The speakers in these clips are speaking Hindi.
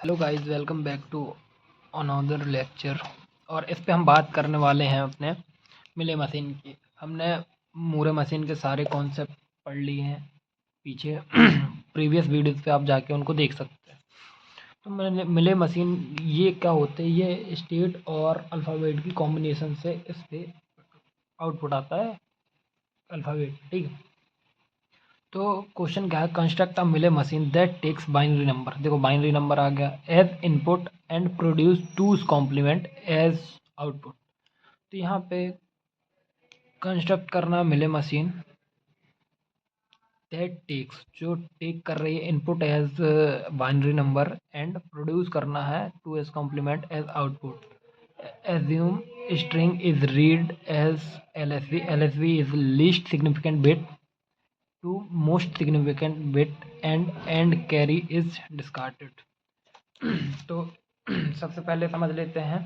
Hello guys, welcome back to another lecture. और इस पे हम बात करने वाले हैं अपने मिले मशीन की। हमने मूरे मशीन के सारे कॉन्सेप्ट पढ़ लिए हैं पीछे प्रीवियस वीडियोस पे आप जाके उनको देख सकते हैं। तो मिले मशीन ये क्या होते हैं, ये स्टेट और अल्फ़ाबेट की कॉम्बिनेशन से इस पे आउटपुट आता है अल्फ़ाबेट, ठीक है। तो क्वेश्चन क्या है, construct a Mealy machine that takes binary number. देखो बाइनरी नंबर आ गया as input and produce two's complement as output. तो यहाँ पे कंस्ट्रक्ट करना मिले मशीन दैट टेक्स, जो टेक कर रही है input as binary number and produce करना है two as complement as output. Assume string is read as LSB। LSB is least significant bit to most significant bit and carry is discarded। तो सबसे पहले समझ लेते हैं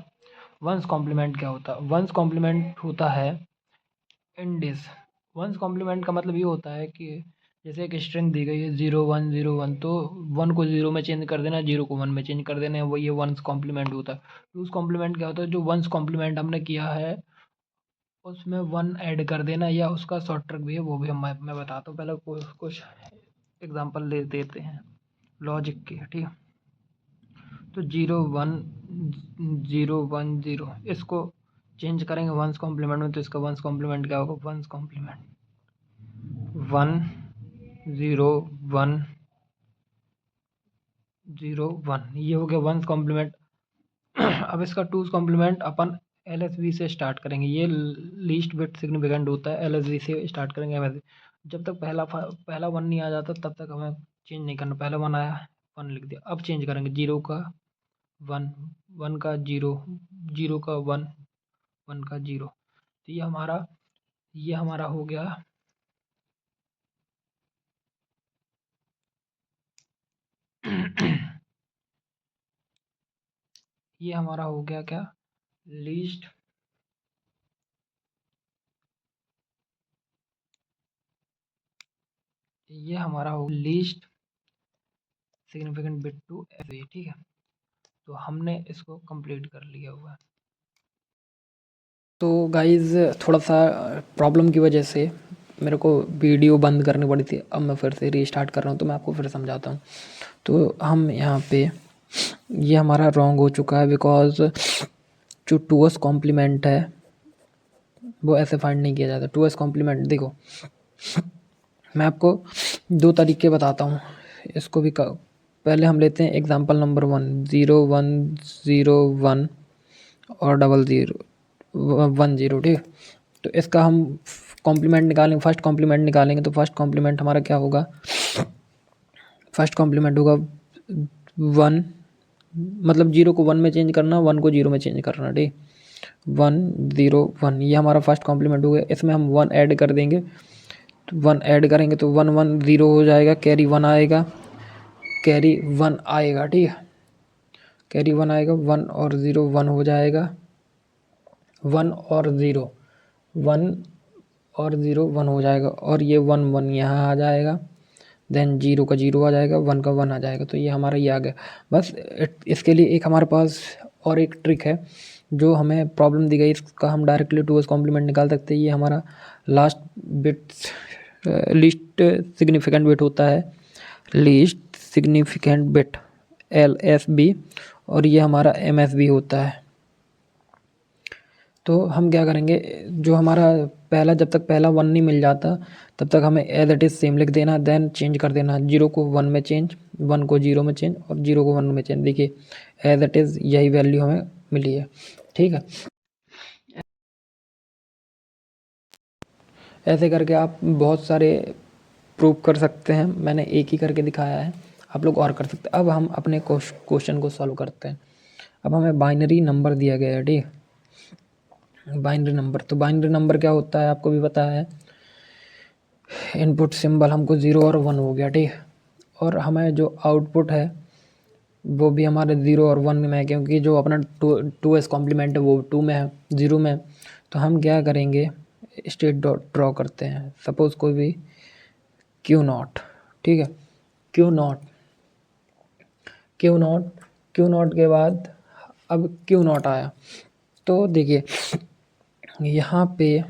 वंस कॉम्प्लीमेंट क्या होता है। वंस कॉम्प्लीमेंट होता है इंडिस। वंस कॉम्प्लीमेंट का मतलब ये होता है कि जैसे एक स्ट्रिंग दी गई है 0 1 0 1, तो 1 को 0 में चेंज कर देना, 0 को 1 में चेंज कर देना, वो ये वंस कॉम्प्लीमेंट होता है। टूज कॉम्प्लीमेंट क्या होता है, जो वंस कॉम्प्लीमेंट हमने किया है उसमें 1 ऐड कर देना, या उसका शॉर्ट ट्रिक भी है, वो भी मैं बताता हूँ। पहले कुछ एग्जांपल ले देते हैं लॉजिक के, ठीक है। तो 0 1 0 1 0 इसको चेंज करेंगे वंस कॉम्प्लीमेंट में, तो इसका वंस कॉम्प्लीमेंट क्या होगा, वंस कॉम्प्लीमेंट 1 0 1 0 1, ये हो गया वंस कॉम्प्लीमेंट। अब इसका टूज कॉम्प्लीमेंट अपन LSB से स्टार्ट करेंगे। ये लीस्ट बिट सिग्निफिकेंट होता है, LSB से स्टार्ट करेंगे। MSB जब तक पहला 1 नहीं आ जाता तब तक हमें चेंज नहीं करना। पहला 1 आया, 1 लिख दिया। अब चेंज करेंगे 0 का 1, 1 का 0, 0 का 1, 1 का 0। तो ये हमारा हो गया ये हमारा हो गया क्या, लीस्ट ये हमारा हो least significant bit to LSB, ठीक है। तो हमने इसको कंप्लीट कर लिया हुआ है। तो गाइज़ थोड़ा सा प्रॉब्लम की वजह से मेरे को वीडियो बंद करनी पड़ी थी। अब मैं फिर से रीस्टार्ट कर रहा हूँ, तो मैं आपको फिर समझाता हूँ। तो हम यहाँ पे ये हमारा रॉन्ग हो चुका है, बिकॉज जो टूअर्स कॉम्प्लीमेंट है वो ऐसे फाइंड नहीं किया जाता। टूअर्स कॉम्प्लीमेंट देखो, मैं आपको 2 तरीके बताता हूँ इसको भी। पहले हम लेते हैं एग्जांपल नंबर 1, 0 1 0 1 और 00 1 0, ठीक है। तो इसका हम कॉम्प्लीमेंट निकालेंगे, फर्स्ट कॉम्प्लीमेंट निकालेंगे। तो फर्स्ट कॉम्प्लीमेंट हमारा क्या होगा, फर्स्ट कॉम्प्लीमेंट होगा 1, मतलब 0 को 1 में चेंज करना, 1 को 0 में चेंज करना, ठीक। 1 0 1 ये हमारा फर्स्ट कॉम्प्लीमेंट हो गया। इसमें हम 1 ऐड कर देंगे, तो 1 ऐड करेंगे तो 1 1 0 हो जाएगा, कैरी 1 आएगा, कैरी 1 आएगा, ठीक है। कैरी 1 आएगा, 1 और 0 1 हो जाएगा, 1 और 0 1 और 0 1 हो जाएगा, और ये 1 1 यहाँ आ जाएगा, देन 0 का 0 आ जाएगा, 1 का 1 आ जाएगा। तो ये हमारा ये आ गया। बस इसके लिए एक हमारे पास और एक ट्रिक है। जो हमें प्रॉब्लम दी गई इसका हम डायरेक्टली टूवर्ड्स कॉम्प्लीमेंट निकाल सकते हैं। ये हमारा last bit least significant bit होता है, लीस्ट सिग्निफिकेंट बिट LSB, और ये हमारा MSB होता है। तो हम क्या करेंगे, जो हमारा पहला, जब तक पहला 1 नहीं मिल जाता तब तक हमें एज इट इज़ सेम लिख देना, देन चेंज कर देना। 0 को 1 में चेंज, 1 को 0 में चेंज, और 0 को 1 में चेंज। देखिए एज इट इज़ यही वैल्यू हमें मिली है, ठीक है। ऐसे करके आप बहुत सारे प्रूव कर सकते हैं। मैंने एक ही करके दिखाया है, आप लोग और कर सकते हैं। अब हम अपने क्वेश्चन को सॉल्व करते हैं। अब हमें बाइनरी नंबर दिया गया है, ठीक है। बाइनरी नंबर, तो बाइनरी नंबर क्या होता है आपको भी पता है। इनपुट सिंबल हमको 0 और 1 हो गया, ठीक है। और हमें जो आउटपुट है वो भी हमारे 0 और 1 में है, क्योंकि जो अपना 2s कॉम्प्लीमेंट है वो 2 में है, 0 में। तो हम क्या करेंगे, स्टेट डॉट ड्रॉ करते हैं। सपोज़ कोई भी Q0, ठीक है। Q0 क्यू नॉट के बाद अब क्यू नॉट आया, तो देखिए यहाँ पे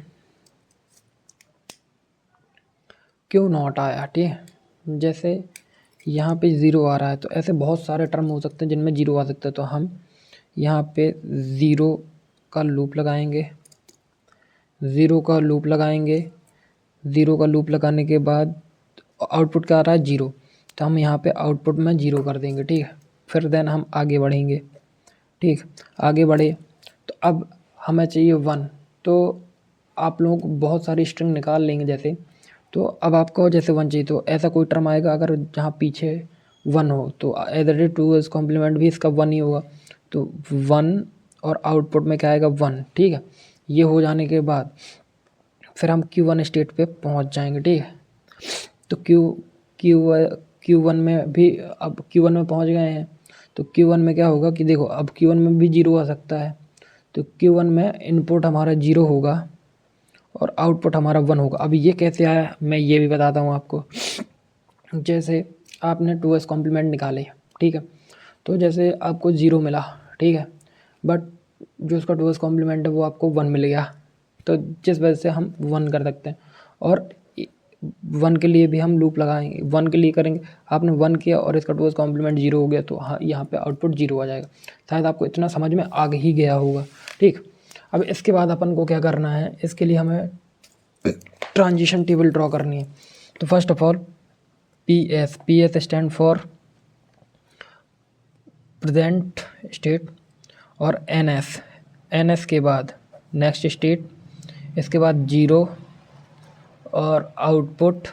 क्यू नॉट आया, ठीक है। जैसे यहाँ पे ज़ीरो आ रहा है, तो ऐसे बहुत सारे टर्म हो सकते हैं जिनमें ज़ीरो आ सकता है, तो हम यहाँ पे ज़ीरो का लूप लगाएंगे, ज़ीरो का लूप लगाएंगे। ज़ीरो का लूप लगाने के बाद आउटपुट क्या आ रहा है, जीरो, तो हम यहाँ पे आउटपुट में जीरो कर देंगे, ठीक है। फिर देन हम आगे बढ़ेंगे, ठीक, आगे बढ़े तो अब हमें चाहिए वन, तो आप लोग बहुत सारी स्ट्रिंग निकाल लेंगे जैसे, तो अब आपको जैसे वन चाहिए तो ऐसा कोई टर्म आएगा अगर जहाँ पीछे वन हो, तो एज टू इज कॉम्प्लीमेंट भी इसका वन ही होगा, तो वन और आउटपुट में क्या आएगा, वन, ठीक है। ये हो जाने के बाद फिर हम Q1 स्टेट पे पहुँच जाएंगे, ठीक है। तो Q1 में भी अब Q1 में पहुँच गए हैं, तो Q1 में क्या होगा कि देखो अब Q1 में भी जीरो आ सकता है, तो Q1 में इनपुट हमारा जीरो होगा और आउटपुट हमारा वन होगा। अब ये कैसे आया मैं ये भी बताता हूँ आपको। जैसे आपने 2s कॉम्प्लीमेंट निकाले, ठीक है, तो जैसे आपको ज़ीरो मिला, ठीक है, बट जो उसका 2s कॉम्प्लीमेंट है वो आपको वन मिल गया, तो जिस वजह से हम वन कर सकते हैं। और वन के लिए भी हम लूप लगाएंगे, वन के लिए करेंगे, आपने वन किया और इसका 2s कॉम्प्लीमेंट जीरो हो गया, तो हाँ यहाँ पे आउटपुट जीरो आ जाएगा। शायद आपको इतना समझ में आ ही गया होगा, ठीक। अब इसके बाद अपन को क्या करना है, इसके लिए हमें ट्रांजिशन टेबल ड्रॉ करनी है। तो first of all P S stand for present state, और एन एस के बाद नेक्स्ट स्टेट, इसके बाद जीरो और आउटपुट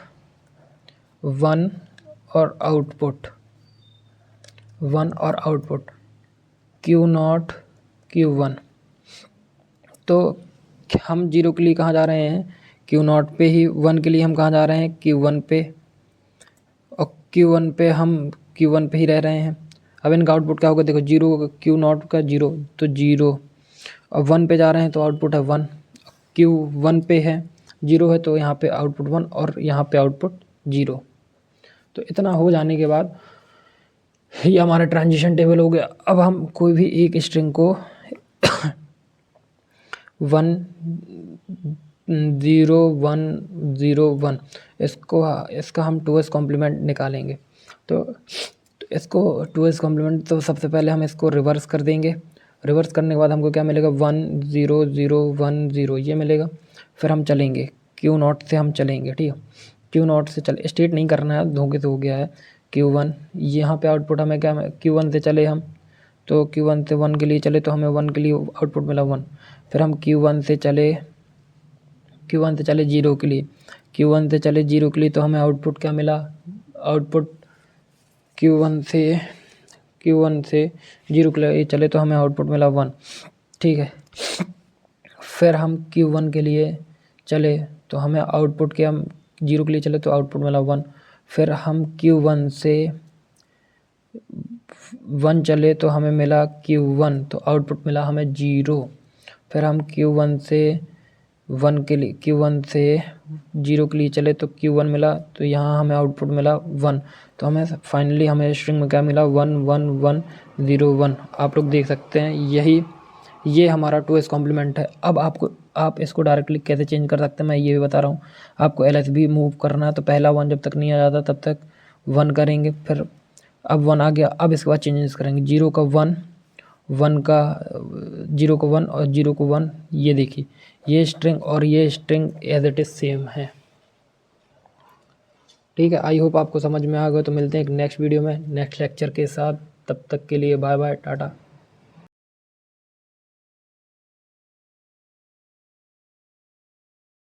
वन और output Q not Q one. तो हम जीरो के लिए कहाँ जा रहे हैं, क्यू नॉट पे ही, वन के लिए हम कहाँ जा रहे हैं, क्यू वन पे, और क्यू वन पे ही रह रहे हैं। अब इनका आउटपुट क्या होगा, देखो जीरो, क्यू नॉट का जीरो तो जीरो, अब वन पे जा रहे हैं तो आउटपुट है वन, क्यू वन पे है, जीरो है, तो यहाँ पे आउटपुट वन और यहाँ पे आउटपुट जीरो। तो इतना हो जाने के बाद ये हमारा ट्रांजिशन टेबल हो गया। अब हम कोई भी एक स्ट्रिंग को 1 0 1 0 1 इसका हम 2s कॉम्प्लीमेंट निकालेंगे। तो इसको 2s कॉम्प्लीमेंट, तो सबसे पहले हम इसको रिवर्स कर देंगे। रिवर्स करने के बाद हमको क्या मिलेगा, 1 0 0 1 0 ये मिलेगा। फिर हम चलेंगे क्यू नॉट से, हम चलेंगे, ठीक है, क्यू नॉट से चले, स्टेट नहीं करना है, धोखे से हो गया है। Q1 यहाँ पे आउटपुट हमें क्या, Q1 से चले हम, तो Q1 से 1 के लिए चले तो हमें 1 के लिए आउटपुट मिला 1। फिर हम Q1 से चले जीरो के लिए, Q1 से चले जीरो के लिए, तो हमें आउटपुट क्या मिला, आउटपुट Q1 से जीरो के लिए चले तो हमें आउटपुट मिला 1, ठीक है। फिर हम Q1 के लिए चले तो हमें आउटपुट क्या, हम जीरो के लिए चले तो आउटपुट मिला 1। फिर हम Q1 से 1 चले तो हमें मिला Q1, तो आउटपुट मिला हमें 0। फिर हम Q1 से 0 के लिए चले तो Q1 मिला, तो यहाँ हमें आउटपुट मिला 1। तो हमें फाइनली हमें स्ट्रिंग में क्या मिला, 1 1 1 0 1। आप लोग देख सकते हैं ये हमारा 2s कॉम्प्लीमेंट है। अब आप इसको डायरेक्टली कैसे चेंज कर सकते हैं मैं ये भी बता रहा हूँ। आपको LSB मूव करना है, तो पहला 1 जब तक नहीं आ जाता तब तक 1 करेंगे, फिर अब 1 आ गया, अब इसके बाद चेंजेस करेंगे, 0 का 1 0 को 1 और 0 को 1। ये देखिए ये स्ट्रिंग और ये string as it is same है, ठीक है। आई होप आपको समझ में आ गया। तो मिलते हैं एक नेक्स्ट वीडियो में नेक्स्ट लेक्चर के साथ, तब तक के लिए बाय बाय, टाटा।